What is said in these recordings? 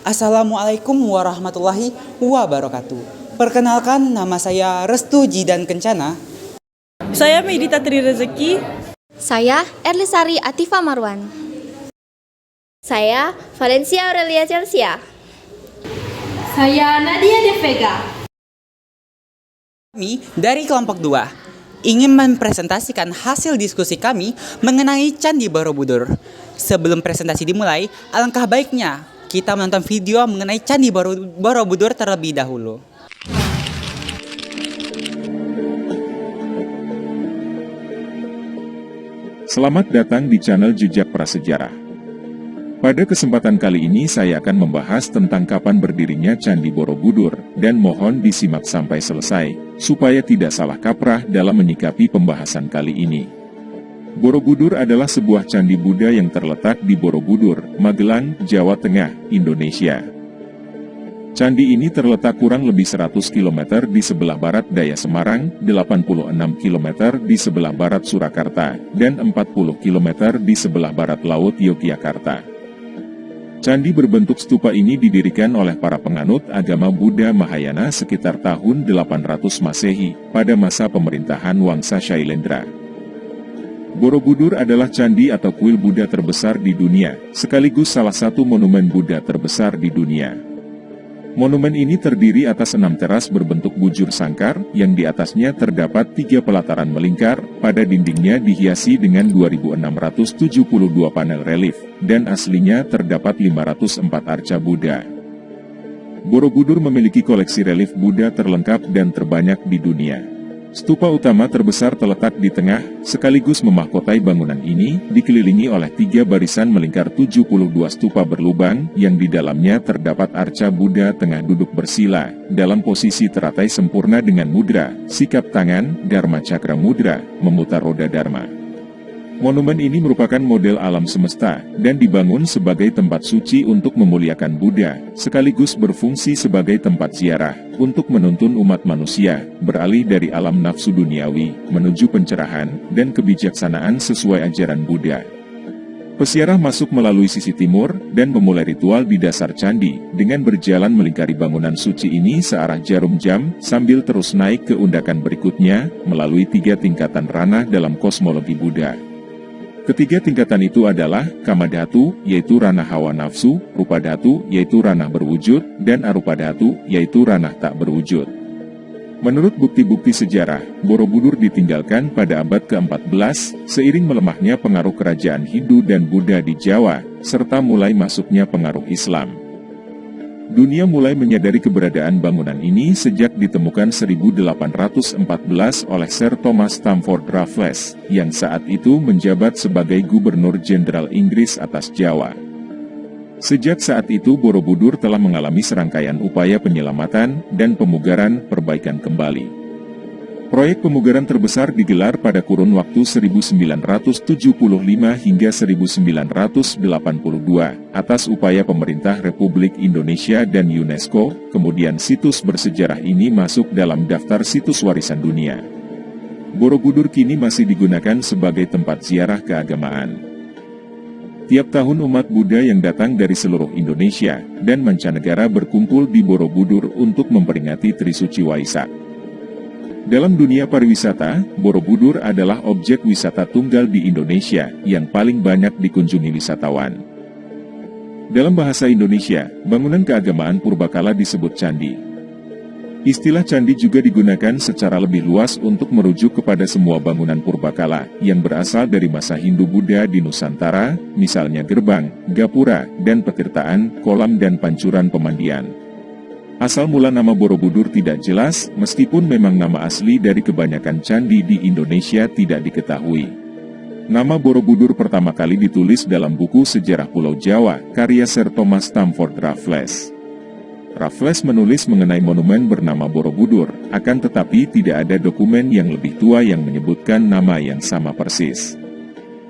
Assalamualaikum warahmatullahi wabarakatuh. Perkenalkan, nama saya Restu Jidan Kencana. Saya Medita Tri Rezeki. Saya Erlisari Atifa Marwan. Saya Valencia Aurelia Chelsea. Saya Nadia De Vega. Kami dari kelompok 2 ingin mempresentasikan hasil diskusi kami mengenai Candi Borobudur. Sebelum presentasi dimulai, alangkah baiknya kita menonton video mengenai Candi Borobudur terlebih dahulu. Selamat datang di channel Jejak Prasejarah. Pada kesempatan kali ini saya akan membahas tentang kapan berdirinya Candi Borobudur, dan mohon disimak sampai selesai, supaya tidak salah kaprah dalam menyikapi pembahasan kali ini. Borobudur adalah sebuah candi Buddha yang terletak di Borobudur, Magelang, Jawa Tengah, Indonesia. Candi ini terletak kurang lebih 100 km di sebelah barat daya Semarang, 86 km di sebelah barat Surakarta, dan 40 km di sebelah barat laut Yogyakarta. Candi berbentuk stupa ini didirikan oleh para penganut agama Buddha Mahayana sekitar tahun 800 Masehi, pada masa pemerintahan Wangsa Shailendra. Borobudur adalah candi atau kuil Buddha terbesar di dunia, sekaligus salah satu monumen Buddha terbesar di dunia. Monumen ini terdiri atas 6 teras berbentuk bujur sangkar, yang di atasnya terdapat 3 pelataran melingkar, pada dindingnya dihiasi dengan 2.672 panel relief, dan aslinya terdapat 504 arca Buddha. Borobudur memiliki koleksi relief Buddha terlengkap dan terbanyak di dunia. Stupa utama terbesar terletak di tengah, sekaligus memahkotai bangunan ini, dikelilingi oleh 3 barisan melingkar 72 stupa berlubang, yang di dalamnya terdapat arca Buddha tengah duduk bersila, dalam posisi teratai sempurna dengan mudra, sikap tangan, Dharma Cakra Mudra, memutar roda Dharma. Monumen ini merupakan model alam semesta, dan dibangun sebagai tempat suci untuk memuliakan Buddha, sekaligus berfungsi sebagai tempat ziarah, untuk menuntun umat manusia, beralih dari alam nafsu duniawi, menuju pencerahan, dan kebijaksanaan sesuai ajaran Buddha. Peziarah masuk melalui sisi timur, dan memulai ritual di dasar candi, dengan berjalan melingkari bangunan suci ini searah jarum jam, sambil terus naik ke undakan berikutnya, melalui 3 tingkatan ranah dalam kosmologi Buddha. Ketiga tingkatan itu adalah Kamadhatu, yaitu ranah hawa nafsu, Rupadhatu, yaitu ranah berwujud, dan Arupadhatu, yaitu ranah tak berwujud. Menurut bukti-bukti sejarah, Borobudur ditinggalkan pada abad ke-14, seiring melemahnya pengaruh kerajaan Hindu dan Buddha di Jawa, serta mulai masuknya pengaruh Islam. Dunia mulai menyadari keberadaan bangunan ini sejak ditemukan 1814 oleh Sir Thomas Stamford Raffles, yang saat itu menjabat sebagai Gubernur Jenderal Inggris atas Jawa. Sejak saat itu Borobudur telah mengalami serangkaian upaya penyelamatan dan pemugaran perbaikan kembali. Proyek pemugaran terbesar digelar pada kurun waktu 1975 hingga 1982, atas upaya pemerintah Republik Indonesia dan UNESCO, kemudian situs bersejarah ini masuk dalam daftar situs warisan dunia. Borobudur kini masih digunakan sebagai tempat ziarah keagamaan. Tiap tahun umat Buddha yang datang dari seluruh Indonesia dan mancanegara berkumpul di Borobudur untuk memperingati Trisuci Waisak. Dalam dunia pariwisata, Borobudur adalah objek wisata tunggal di Indonesia yang paling banyak dikunjungi wisatawan. Dalam bahasa Indonesia, bangunan keagamaan purbakala disebut candi. Istilah candi juga digunakan secara lebih luas untuk merujuk kepada semua bangunan purbakala yang berasal dari masa Hindu-Buddha di Nusantara, misalnya gerbang, gapura, dan petirtaan, kolam dan pancuran pemandian. Asal mula nama Borobudur tidak jelas, meskipun memang nama asli dari kebanyakan candi di Indonesia tidak diketahui. Nama Borobudur pertama kali ditulis dalam buku Sejarah Pulau Jawa, karya Sir Thomas Stamford Raffles. Raffles menulis mengenai monumen bernama Borobudur, akan tetapi tidak ada dokumen yang lebih tua yang menyebutkan nama yang sama persis.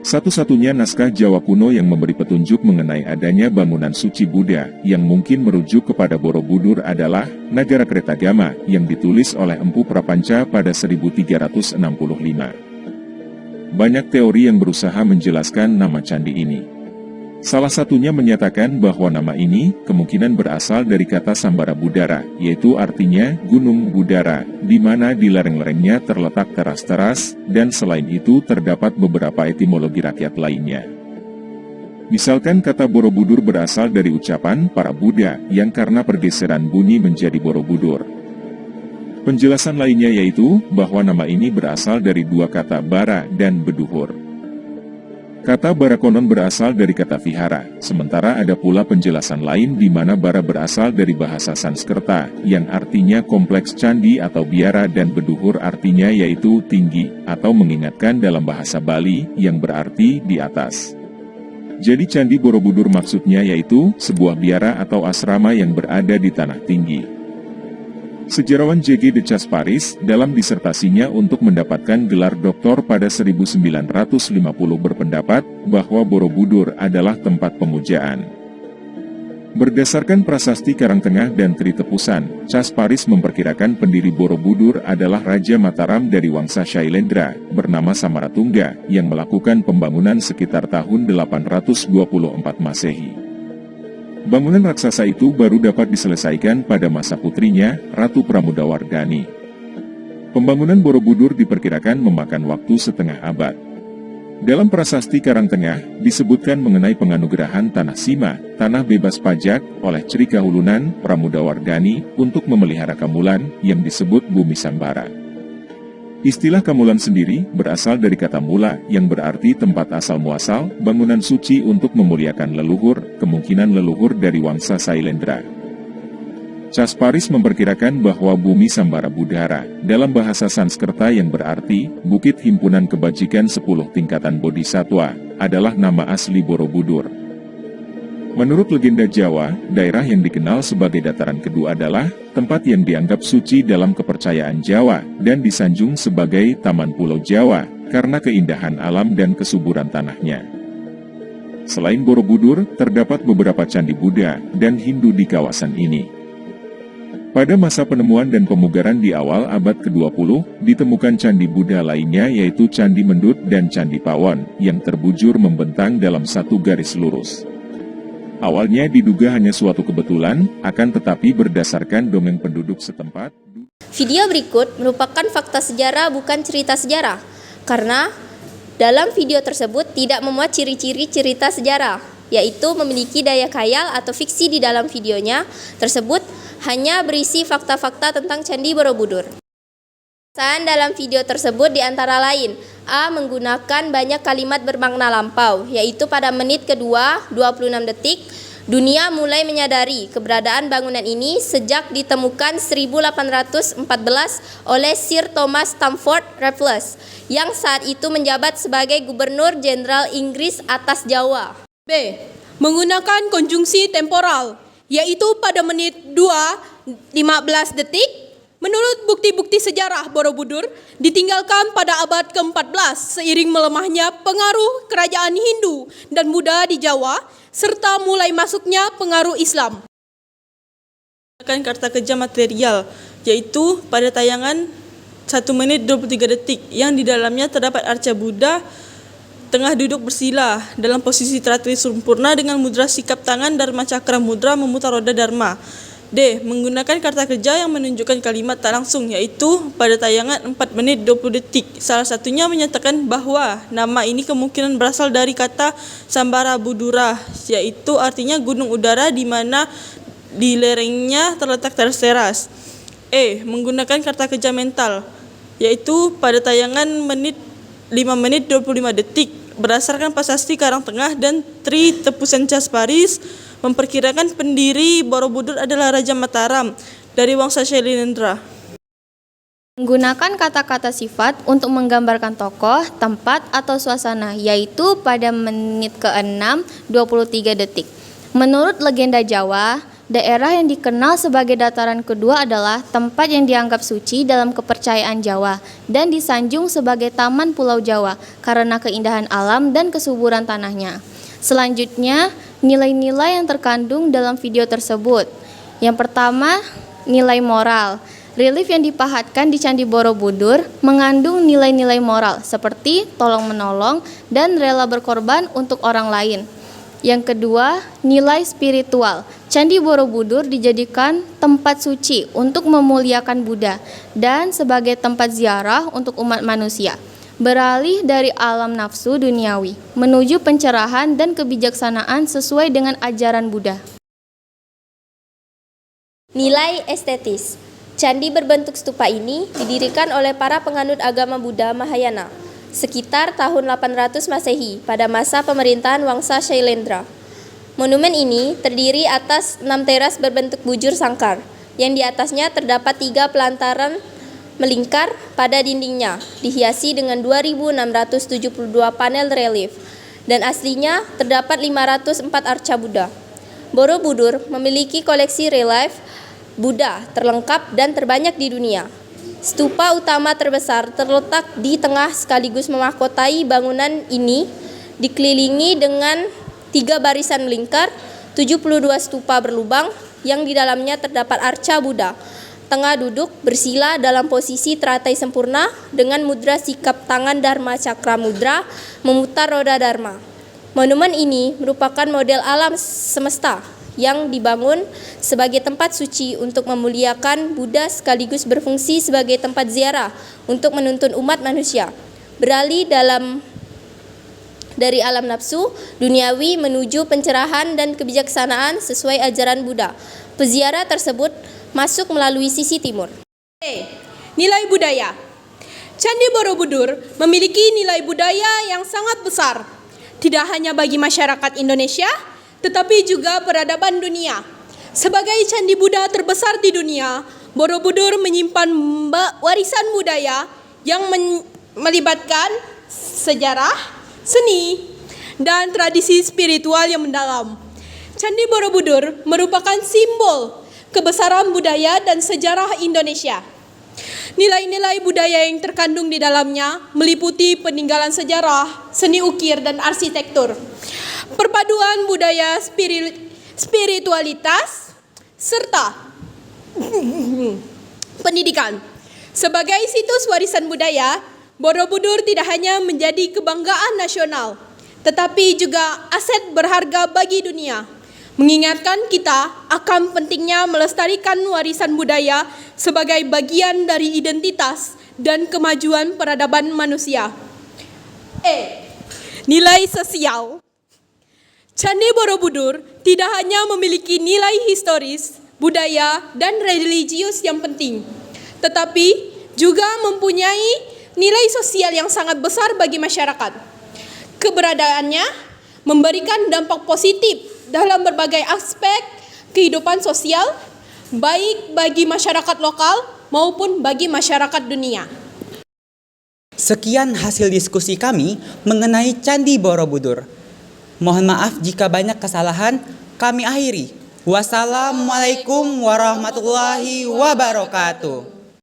Satu-satunya naskah Jawa kuno yang memberi petunjuk mengenai adanya bangunan suci Buddha yang mungkin merujuk kepada Borobudur adalah Nagara Kretagama yang ditulis oleh Empu Prapanca pada 1365. Banyak teori yang berusaha menjelaskan nama candi ini. Salah satunya menyatakan bahwa nama ini kemungkinan berasal dari kata Sambara Budara, yaitu artinya gunung Budara, di mana di lereng-lerengnya terletak teras-teras, dan selain itu terdapat beberapa etimologi rakyat lainnya. Misalkan kata Borobudur berasal dari ucapan para Buddha yang karena pergeseran bunyi menjadi Borobudur. Penjelasan lainnya yaitu bahwa nama ini berasal dari dua kata bara dan beduhur. Kata bara konon berasal dari kata vihara, sementara ada pula penjelasan lain di mana bara berasal dari bahasa Sanskerta, yang artinya kompleks candi atau biara dan beduhur artinya yaitu tinggi, atau mengingatkan dalam bahasa Bali yang berarti di atas. Jadi Candi Borobudur maksudnya yaitu sebuah biara atau asrama yang berada di tanah tinggi. Sejarawan J.G. de Casparis dalam disertasinya untuk mendapatkan gelar doktor pada 1950 berpendapat bahwa Borobudur adalah tempat pemujaan. Berdasarkan prasasti Karangtengah dan Tritepusan, Casparis memperkirakan pendiri Borobudur adalah Raja Mataram dari Wangsa Shailendra bernama Samaratungga yang melakukan pembangunan sekitar tahun 824 Masehi. Bangunan raksasa itu baru dapat diselesaikan pada masa putrinya, Ratu Pramodawardhani. Pembangunan Borobudur diperkirakan memakan waktu setengah abad. Dalam prasasti Karangtengah, disebutkan mengenai penganugerahan Tanah Sima, tanah bebas pajak, oleh Cri Kahulunan, Pramodawardhani, untuk memelihara Kamulan, yang disebut Bumi Sambara. Istilah Kamulan sendiri berasal dari kata mula yang berarti tempat asal muasal, bangunan suci untuk memuliakan leluhur, kemungkinan leluhur dari Wangsa Sailendra. Casparis memperkirakan bahwa Bumi Sambara Budara, dalam bahasa Sanskerta yang berarti Bukit Himpunan Kebajikan 10 Tingkatan Bodhisatwa, adalah nama asli Borobudur. Menurut legenda Jawa, daerah yang dikenal sebagai dataran kedua adalah tempat yang dianggap suci dalam kepercayaan Jawa dan disanjung sebagai Taman Pulau Jawa karena keindahan alam dan kesuburan tanahnya. Selain Borobudur, terdapat beberapa candi Buddha dan Hindu di kawasan ini. Pada masa penemuan dan pemugaran di awal abad ke-20, ditemukan candi Buddha lainnya yaitu Candi Mendut dan Candi Pawon yang terbujur membentang dalam satu garis lurus. Awalnya diduga hanya suatu kebetulan, akan tetapi berdasarkan dongeng penduduk setempat. Video berikut merupakan fakta sejarah bukan cerita sejarah, karena dalam video tersebut tidak memuat ciri-ciri cerita sejarah, yaitu memiliki daya khayal atau fiksi di dalam videonya tersebut hanya berisi fakta-fakta tentang Candi Borobudur. Pesan dalam video tersebut diantara lain, A. Menggunakan banyak kalimat bermakna lampau, yaitu pada menit kedua 26 detik, dunia mulai menyadari keberadaan bangunan ini sejak ditemukan 1814 oleh Sir Thomas Stamford Raffles, yang saat itu menjabat sebagai Gubernur Jenderal Inggris atas Jawa. B. Menggunakan konjungsi temporal, yaitu pada menit 2:15 detik. Menurut bukti-bukti sejarah, Borobudur ditinggalkan pada abad ke-14 seiring melemahnya pengaruh kerajaan Hindu dan Buddha di Jawa, serta mulai masuknya pengaruh Islam. Karta kerja material, yaitu pada tayangan 1 menit 23 detik, yang di dalamnya terdapat arca Buddha tengah duduk bersila dalam posisi teratur sempurna dengan mudra sikap tangan Dharma Cakra mudra memutar roda Dharma. D. Menggunakan karta kerja yang menunjukkan kalimat tak langsung, yaitu pada tayangan 4 menit 20 detik. Salah satunya menyatakan bahwa nama ini kemungkinan berasal dari kata Sambara Budura, yaitu artinya gunung udara di mana di lerengnya terletak teras-teras. E. Menggunakan karta kerja mental, yaitu pada tayangan 5 menit 25 detik. Berdasarkan prasasti Karangtengah dan Tritepusan Casparis, memperkirakan pendiri Borobudur adalah Raja Mataram dari Wangsa Shailendra. Menggunakan kata-kata sifat untuk menggambarkan tokoh, tempat, atau suasana, yaitu pada menit ke-6, 23 detik. Menurut legenda Jawa, daerah yang dikenal sebagai dataran kedua adalah tempat yang dianggap suci dalam kepercayaan Jawa dan disanjung sebagai Taman Pulau Jawa karena keindahan alam dan kesuburan tanahnya. Selanjutnya, nilai-nilai yang terkandung dalam video tersebut. Yang pertama, nilai moral. Relief yang dipahatkan di Candi Borobudur mengandung nilai-nilai moral seperti tolong-menolong dan rela berkorban untuk orang lain. Yang kedua, nilai spiritual. Candi Borobudur dijadikan tempat suci untuk memuliakan Buddha dan sebagai tempat ziarah untuk umat manusia. Beralih dari alam nafsu duniawi menuju pencerahan dan kebijaksanaan sesuai dengan ajaran Buddha. Nilai estetis. Candi berbentuk stupa ini didirikan oleh para penganut agama Buddha Mahayana sekitar tahun 800 Masehi pada masa pemerintahan Wangsa Shailendra. Monumen ini terdiri atas 6 teras berbentuk bujur sangkar, yang di atasnya terdapat 3 pelantaran melingkar pada dindingnya, dihiasi dengan 2.672 panel relief, dan aslinya terdapat 504 arca Buddha. Borobudur memiliki koleksi relief Buddha terlengkap dan terbanyak di dunia. Stupa utama terbesar terletak di tengah sekaligus memahkotai bangunan ini, dikelilingi dengan 3 barisan melingkar, 72 stupa berlubang yang di dalamnya terdapat arca Buddha. Tengah duduk bersila dalam posisi teratai sempurna dengan mudra sikap tangan Dharma Cakra Mudra memutar roda Dharma. Monumen ini merupakan model alam semesta yang dibangun sebagai tempat suci untuk memuliakan Buddha sekaligus berfungsi sebagai tempat ziarah untuk menuntun umat manusia beralih dari alam nafsu duniawi menuju pencerahan dan kebijaksanaan sesuai ajaran Buddha. Peziarah tersebut masuk melalui sisi timur. Nilai budaya. Candi Borobudur memiliki nilai budaya yang sangat besar, tidak hanya bagi masyarakat Indonesia, tetapi juga peradaban dunia. Sebagai candi Buddha terbesar di dunia, Borobudur menyimpan warisan budaya yang melibatkan sejarah, seni, dan tradisi spiritual yang mendalam. Candi Borobudur merupakan simbol kebesaran budaya dan sejarah Indonesia. Nilai-nilai budaya yang terkandung di dalamnya meliputi peninggalan sejarah, seni ukir, dan arsitektur. Perpaduan budaya spiritualitas serta pendidikan. Sebagai situs warisan budaya, Borobudur tidak hanya menjadi kebanggaan nasional, tetapi juga aset berharga bagi dunia, mengingatkan kita akan pentingnya melestarikan warisan budaya sebagai bagian dari identitas dan kemajuan peradaban manusia. Nilai sosial. Candi Borobudur tidak hanya memiliki nilai historis, budaya, dan religius yang penting, tetapi juga mempunyai nilai sosial yang sangat besar bagi masyarakat. Keberadaannya memberikan dampak positif dalam berbagai aspek kehidupan sosial, baik bagi masyarakat lokal maupun bagi masyarakat dunia. Sekian hasil diskusi kami mengenai Candi Borobudur. Mohon maaf jika banyak kesalahan, kami akhiri. Wassalamualaikum warahmatullahi wabarakatuh.